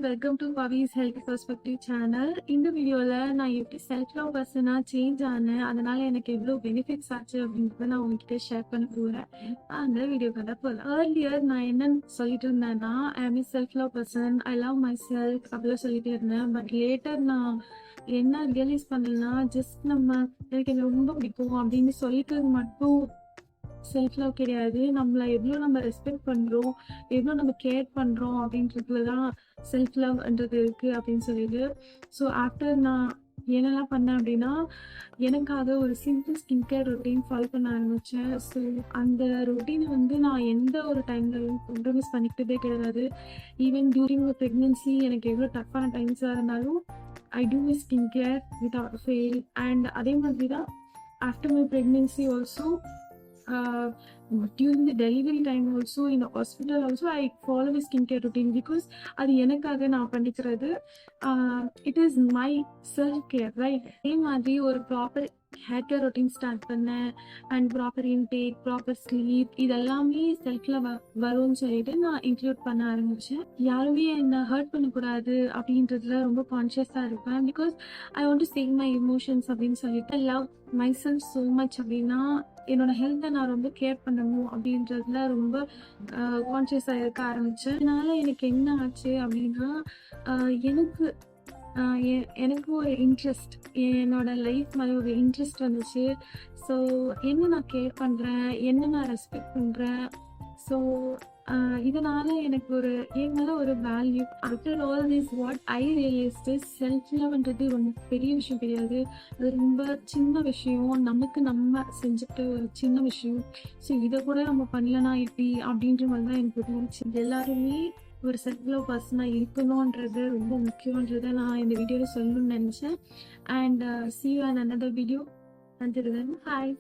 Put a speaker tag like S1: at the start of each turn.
S1: Welcome to Pavis health perspective channel. இந்த வீடியோல நான் எப்படி செல்ஃப் லவ் பர்சனா சேஞ்ச் ஆனேன், அதனால எனக்கு எவ்வளவு பெனிஃபிட்ஸ் ஆச்சு அப்படின்றத நான் உங்ககிட்ட ஷேர் பண்ண போறேன். அந்த வீடியோ கதை போகலாம். ஏர்லியர் நான் என்னன்னு சொல்லிட்டு இருந்தேன்னா, I am self love person, I love my self அப்படிலாம் சொல்லிட்டு இருந்தேன். பட் லேட்டர் நான் என்ன ரியலைஸ் பண்ணேன்னா, ஜஸ்ட் எனக்கு என்ன ரொம்ப பிடிக்கும் அப்படின்னு சொல்லிட்டு மட்டும் செல்ஃப் லவ் கிடையாது. நம்மள எவ்வளோ நம்ம ரெஸ்பெக்ட் பண்றோம், எவ்வளோ நம்ம கேர் பண்றோம் அப்படின்றதுல தான் செல்ஃப் லவ்ன்றது இருக்கு அப்படின்னு சொல்லிட்டு. ஸோ ஆஃப்டர் நான் என்னெல்லாம் பண்ணேன் அப்படின்னா, எனக்காக ஒரு simple skin care routine follow பண்ண ஆரம்பிச்சேன். ஸோ அந்த ரொட்டீனை வந்து நான் எந்த ஒரு டைம்லையும் காம்ப்ரமைஸ் பண்ணிக்கிட்டதே கிடையாது. ஈவன் டியூரிங் ப்ரெக்னென்சி எனக்கு எவ்வளோ டஃப்பான டைம்ஸாக இருந்தாலும் I do my skin care without fail. And அதே மாதிரி தான் after my pregnancy also, during the delivery time also, in the hospital also, I follow a skincare routine because அது எனக்காக நான் பண்ணிக்கிறது. It is my self care, right? அதே மாதிரி ஒரு proper hair care routine start பண்ணேன். And proper intake, proper sleep, இதெல்லாமே செல்ஃப்ல வரும்னு சொல்லிட்டு நான் இன்க்ளூட் பண்ண ஆரம்பிச்சேன். யாருமே என்னை ஹர்ட் பண்ணக்கூடாது அப்படின்றதுல ரொம்ப கான்ஷியஸாக இருப்பேன். Because I want to save my emotions அப்படின்னு சொல்லிட்டு love my self so much. அப்படின்னா என்னோட ஹெல்த்தை நான் ரொம்ப கேர் பண்ணணும் அப்படின்றதுல ரொம்ப கான்ஷியஸாக இருக்க ஆரம்பித்தேன். அதனால எனக்கு என்ன ஆச்சு அப்படின்னா, எனக்கு ஒரு இன்ட்ரெஸ்ட், என்னோட லைஃப் மேலே ஒரு இன்ட்ரெஸ்ட் வந்துச்சு. ஸோ என்ன நான் கேர் பண்ணுறேன், என்ன நான் ரெஸ்பெக்ட் பண்ணுறேன். ஸோ இதனால எனக்கு என் மேலே ஒரு value. After all this what I realised, self லவ்ன்றது ரொம்ப பெரிய விஷயம் கிடையாது. அது ரொம்ப சின்ன விஷயம், நமக்கு நம்ம செஞ்சுட்டு ஒரு சின்ன விஷயம். ஸோ இதை கூட நம்ம பண்ணலனா எப்படி அப்படின்ற மாதிரி தான் எனக்கு தோணுச்சு. எல்லாருமே ஒரு செல்ஃப் லவ் பர்சனாக இருக்கணுன்றது ரொம்ப முக்கியன்றதை நான் இந்த வீடியோவில் சொல்லணும்னு நினச்சேன். And see you in another video. Until then, bye.